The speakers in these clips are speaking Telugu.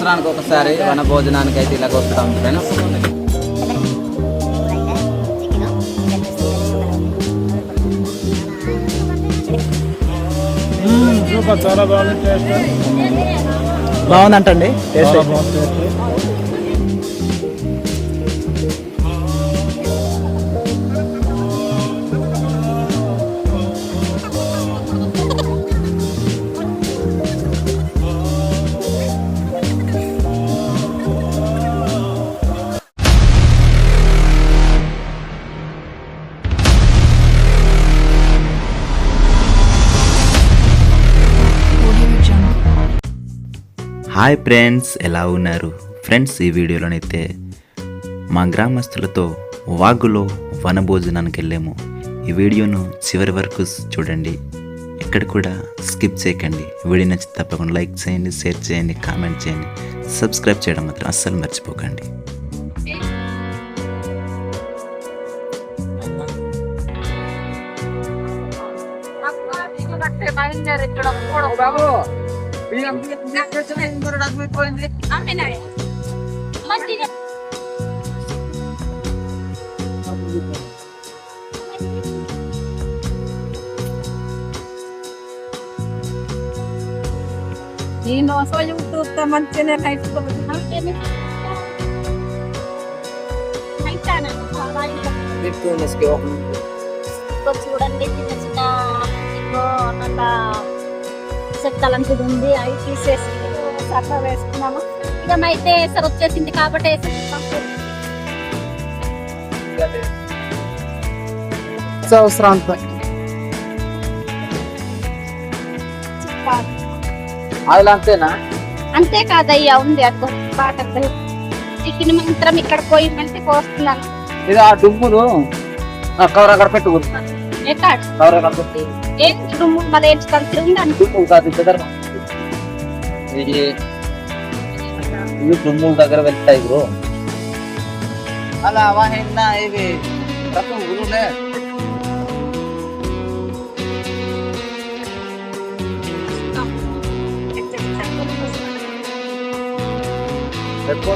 సంవత్సరానికి ఒకసారి వన భోజనానికి అయితే ఇలాగ వస్తాం ఫ్రెండ్స్. చాలా బాగుంది, టేస్ట్ బాగుందంటండి. టేస్ట్ హాయ్ ఫ్రెండ్స్, ఎలా ఉన్నారు ఫ్రెండ్స్? ఈ వీడియోలోనైతే మా గ్రామస్తులతో వాగులో వనభోజనానికి వెళ్ళాము. ఈ వీడియోను చివరి వరకు చూడండి, ఎక్కడ కూడా స్కిప్ చేయకండి. వీడియో నచ్చి తప్పకుండా లైక్ చేయండి, షేర్ చేయండి, కామెంట్ చేయండి, సబ్స్క్రైబ్ చేయడం మాత్రం అస్సలు మర్చిపోకండి. నేను యూట్యూబ్ మంచిగానే చూడండి, చిన్న చిన్న అట్లా చెక్కలంటే ఉంది, అవి తీసేసి సక్క వేసుకున్నాము. ఇక అయితే ఎసరు వచ్చేసింది కాబట్టి సంవత్సరాంతం ఆయిల్ అంతేనా? అంతే కాదయ్యా, ఉంది అక్కడ బాట చికెన్ మాత్రం ఇక్కడ పోయి వెళ్తే కోస్తున్నాను. ఇది ఆ డుమ్మును కవర్ అక్కడ పెట్టుకుంది. ఎక్కడ కవర్ అక్కడ పెట్టి ఏంటి డుమ్ము మళ్ళీ ఏంటి తిరుగుందని డుమ్ము కాదు దగ్గర, ఇవి డుమ్ముల దగ్గర వెళ్తాయి బ్రో. అలా వాహిన్నా ఇవి రకం గురులే ఎక్కువ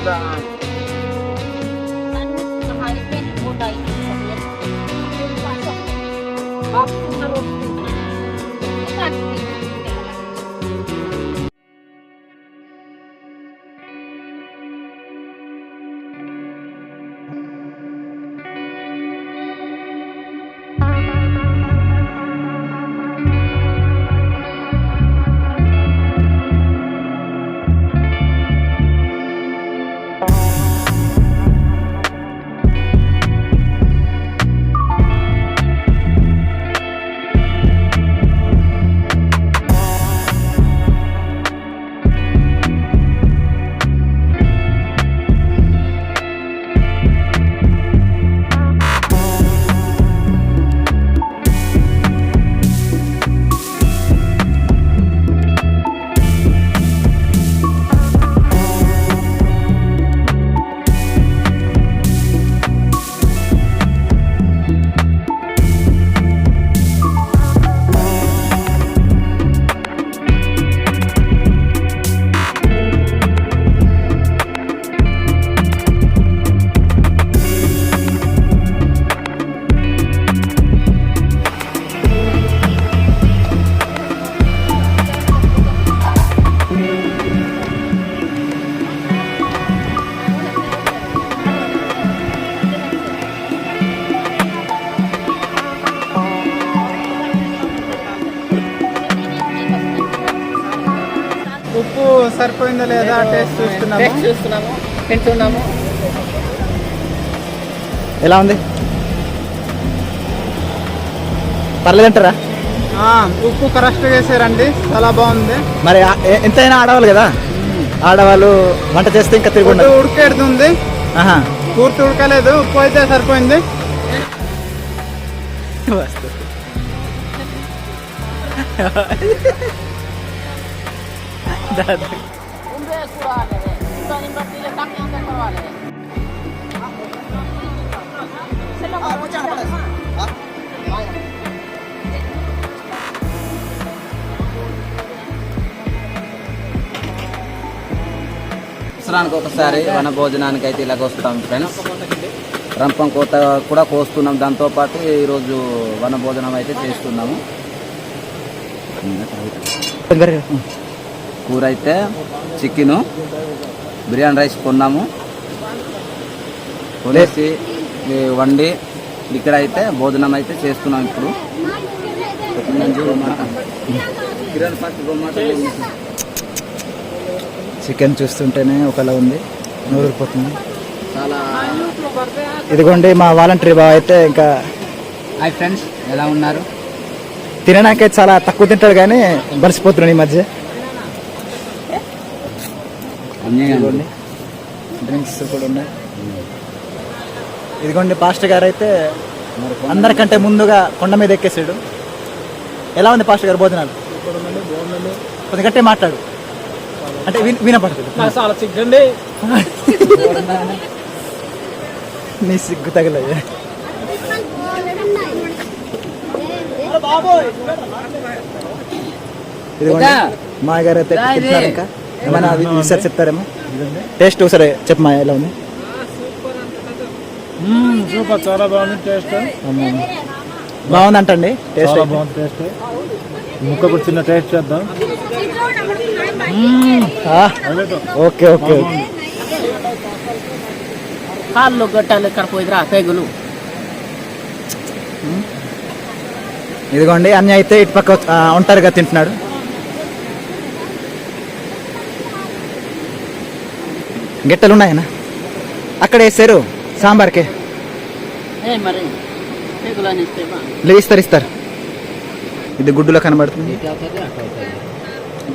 ఉప్పు సరిపోయిందా లేదా టేస్ట్ చూస్తున్నాము, తింటున్నాము. ఎలా ఉంది? పర్లేదంటారా? ఉప్పు కరెక్ట్గా వేసారండి, చాలా బాగుంది. మరి ఎంతైనా ఆడవాళ్ళు కదా, ఆడవాళ్ళు వంట చేస్తే ఇంకా తిరుగుండదు. ఉడికేడుతుంది, పూర్తి ఉడకలేదు, ఉప్పు అయితే సరిపోయింది. సంవత్సరానికి ఒకసారి వన భోజనానికి అయితే ఇలాగ వస్తాం ఫ్రెండ్స్. రంపం కోత కూడా కోస్తున్నాం. దాంతోపాటు ఈరోజు వన భోజనం అయితే చేస్తున్నాము. కూర అయితే చికెను, బిర్యానీ రైస్ కొన్నాము, కొనేసి వండి ఇక్కడ అయితే భోజనం అయితే చేస్తున్నాం. ఇప్పుడు చికెన్ చూస్తుంటేనే ఒకలా ఉంది, నూరిపోతుంది. చాలా ఇదిగోండి మా వాలంటరీ బాబు అయితే ఇంకా హాయ్ ఫ్రెండ్స్, ఎలా ఉన్నారు? తినడానికైతే చాలా తక్కువ తింటాడు కానీ బలిసిపోతున్నాడు ఈ మధ్య. ఇదిగోండి డ్రింక్స్ కూడా ఉన్నాయి. ఇదిగోండి పాస్టర్ గారు అయితే అందరికంటే ముందుగా కొండ మీద ఎక్కేసాడు. ఎలా ఉంది పాస్టర్ గారు భోజనాలు? కొంచెం గట్టిగా మాట్లాడు, అంటే వినపడుతుంది. చాలా చిక్కండి. నీ సిగ్గు తగలయ్యా. ఇదిగోండి మా గారు అయితే తింటున్నారు. ఇంకా ఏమైనా విషయాలు చెప్తారేమో. టేస్ట్ ఒకసారి చెప్పు మా, ఎలా ఉంది? సూపర్, చాలా బాగుంది టేస్ట్. బాగుందంటండి టేస్ట్. చాలా బాగుంది టేస్ట్. ముక్క కూడా చిన్న టేస్ట్ చేద్దాం. Okay okay okay. కాళ్ళు గట్టాలు ఎక్కడ పోయిరా పేగులు. ఇదిగోండి అన్నీ అయితే ఇటు పక్క ఒంటరిగా తింటున్నాడు. గిట్టలు ఉన్నాయనా అక్కడ వేసారు సాంబార్కి. మరి పేగులు అని ఇస్తే ఇస్తారు. ఇది గుడ్డులో కనబడుతుంది.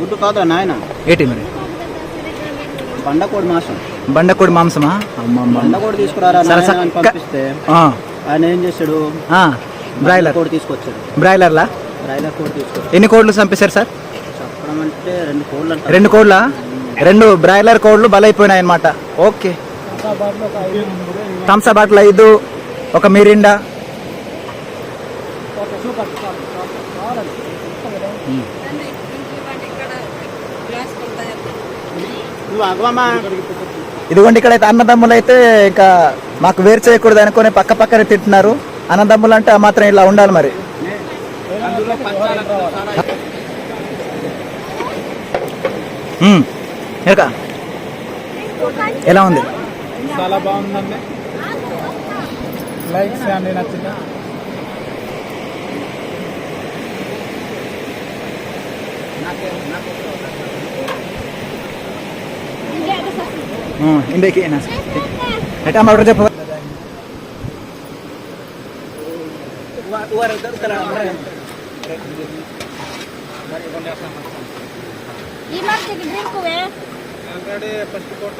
గుడ్డు కాదు నాయన, ఏంటి మరి? బండకోడి మాసం. బండకోడి మాంసమా? బండకోడి తీసుకురారా పంపిస్తే ఆయన ఏం చేశాడు? బ్రాయిలర్ కోడి తీసుకొచ్చాడు. బ్రాయిలర్లా? బ్రాయిలర్ కోడి తీసుకొచ్చాడు. ఎన్ని కోళ్ళు చంపేశారు సార్? చెప్పడం అంటే 2 కోళ్ళు. 2 కోళ్ళ? 2 బ్రాయిలర్ కోళ్ళు బలైపోయినాయి అన్నమాట. ఓకే. థమ్సప్ బాటిల్ 5, ఒక మిరిండా. ఇదిగోండి ఇక్కడైతే అన్నదమ్ములు అయితే ఇంకా మాకు వేరు చేయకూడదు అనుకుని పక్క పక్కనే తింటున్నారు. అన్నదమ్ములు అంటే ఆ మాత్రం ఇలా ఉండాలి మరి. ఎలా ఉంది? చాలా బాగుందండి. లైక్స్ అండి, నచ్చిందా? ఇండికి ఎట్లా ఆర్డర్ చెప్ప. ఫస్ట్ కోట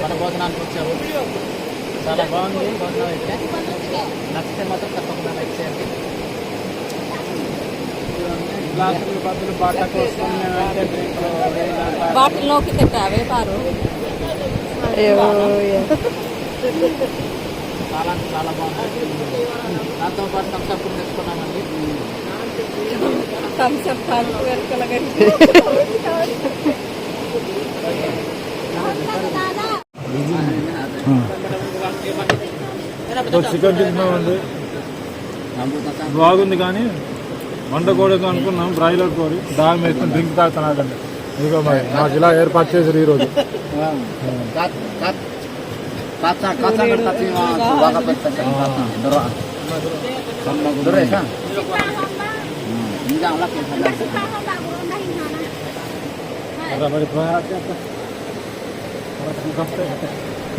మన భోజనానికి వచ్చాము. చాలా బాగుంది భోజనం అయితే. నచ్చితే మాత్రం తప్పకుండా లైక్ చేయండి. గ్లాసులు బదులు బాటకు వస్తుంది. బాటిల్లోకి తిట్టావే పారు. చాలా చాలా బాగుంది. దాంతోపాటు థమ్స్అప్ కూడా తెచ్చుకున్నామండి. Thums Up chicken తింటున్నామండి. బాగుంది కానీ వంట కోడి అనుకున్నాం. బ్రాయిలర్ కోడి దాగం వేసుకుని డ్రింక్ తాగుతున్నాడండి. ఇదిగో మరి నాకు ఇలా ఏర్పాటు చేశారు ఈరోజు.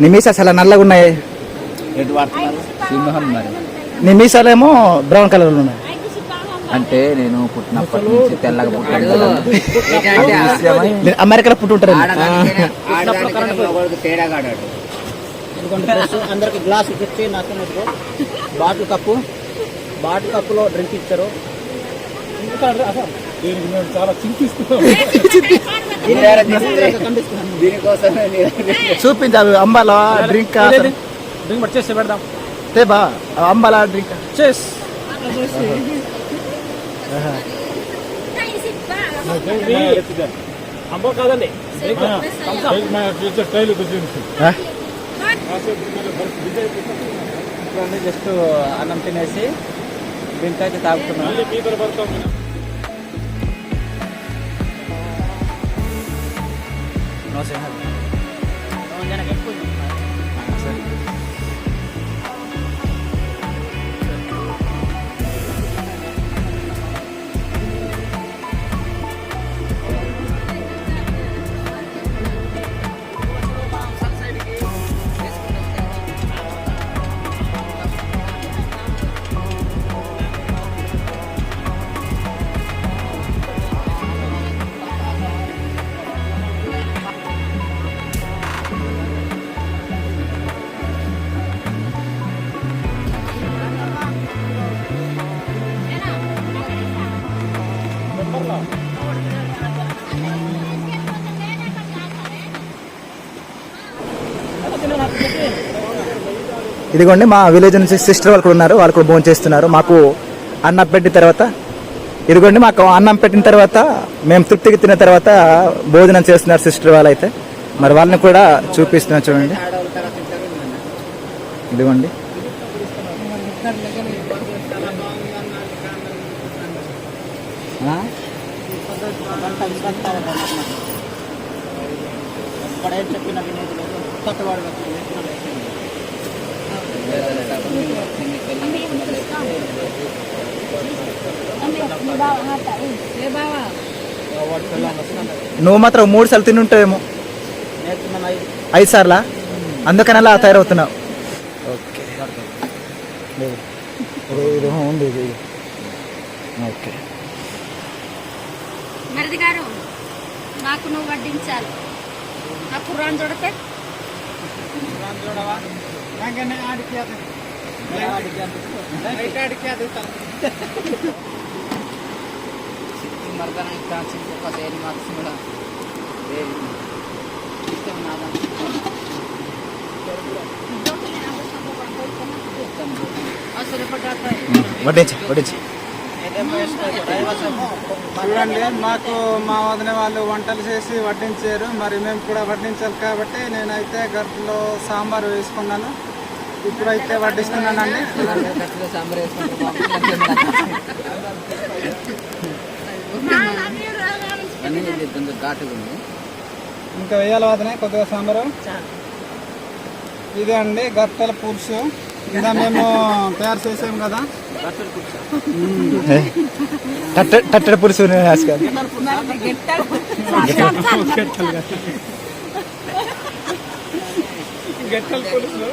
నిమిష చాలా నల్లగా ఉన్నాయి. ఎటు వాడుతున్నారు? సింహం మరి నీ మీసాలేమో బ్రౌన్ కలర్లో ఉన్నాయి. అంటే నేను పుట్టినప్పటి నుంచి తెల్లగా పుట్టాను కదా. అది విషయమై మీరు అమెరికాలో పుట్టి ఉంటారు. అందరికి గ్లాస్ ఇచ్చి నాకు బాటిల్ కప్పులో డ్రింక్ ఇచ్చారు. దీనికి మేము చాలా చింతిస్తున్నాం. దీనికోసమే చూపించు అవి అంబాలా డ్రింక్ డ్రింక్ పర్చేస్ పెడదాం. తేబా అంబాలా డ్రింక్ చేస్ అంబో కాదండి స్టైల్ జస్ట్ అన్నం తినేసి డ్రింక్ అయితే తాగుతున్నాం. ఇదిగోండి మా విలేజ్ నుంచి సిస్టర్ వాళ్ళు కూడా ఉన్నారు. వాళ్ళు కూడా భోజనం చేస్తున్నారు. మాకు అన్నం పెట్టిన తర్వాత ఇదిగోండి మాకు అన్నం పెట్టిన తర్వాత మేము తృప్తికి తిన్న తర్వాత భోజనం చేస్తున్నారు సిస్టర్ వాళ్ళు అయితే. మరి వాళ్ళని కూడా చూపిస్తున్నారు చూడండి. ఇదిగోండి చెప్పిన నువ్వు మాత్రం 3 సార్లు తిని ఉంటావేమో. 5 సార్లా? అందుకని అలా తయారవుతున్నావు. ఓకే ఉంది ఓకే. మరిది గారు నాకు నువ్వు వడ్డించాలి. ఆ కుర్రాన్ చూడతే వడ్డించి వడ్డించి చూడండి, మాకు మా వదిన వాళ్ళు వంటలు చేసి వడ్డించారు. మరి మేము కూడా వడ్డించాలి కాబట్టి నేనైతే గట్లో సాంబార్ వేసుకున్నాను. ఇప్పుడైతే వడ్డిస్తున్నానండి. ఇంకా వేయాలి వదిన కొద్దిగా సాంబారు. ఇదే అండి గట్టల పులుసు. ఇలా మేము తయారు చేసాము కదా. టట్టెడ పులుసు గట్టల పులుసు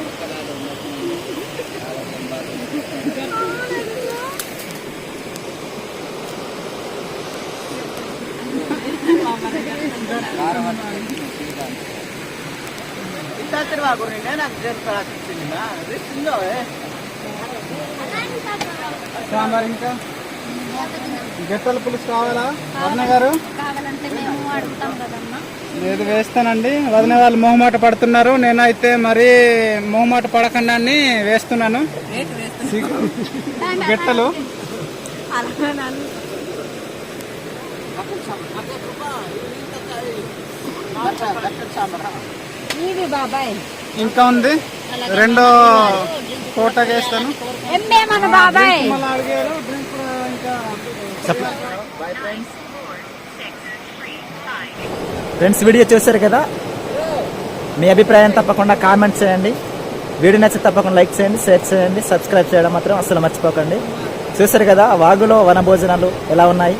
సాంబార్. ఇంకా గట్టల పులుసు కావాలా వదిన గారు? కావాలంటే మేము అడుగుతాం కదమ్మా. లేదు వేస్తానండి. వదిన వాళ్ళు మొహమాట పడుతున్నారు. నేనైతే మరీ మొహమాట పడకుండా వేస్తున్నాను గట్టలు. ఇంకా ఉంది, రెండో కోట వేస్తాను. ఫ్రెండ్స్ వీడియో చూశారు కదా. మీ అభిప్రాయం తప్పకుండా కామెంట్ చేయండి. వీడియో నచ్చితే తప్పకుండా లైక్ చేయండి, షేర్ చేయండి, సబ్స్క్రైబ్ చేయడం మాత్రం అసలు మర్చిపోకండి. చూశారు కదా వాగులో వన భోజనాలు ఎలా ఉన్నాయి.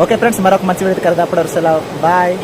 ఓకే ఫ్రెండ్స్, మరొక మంచి వీడియో కదా. అప్పుడు సెలవు, బాయ్.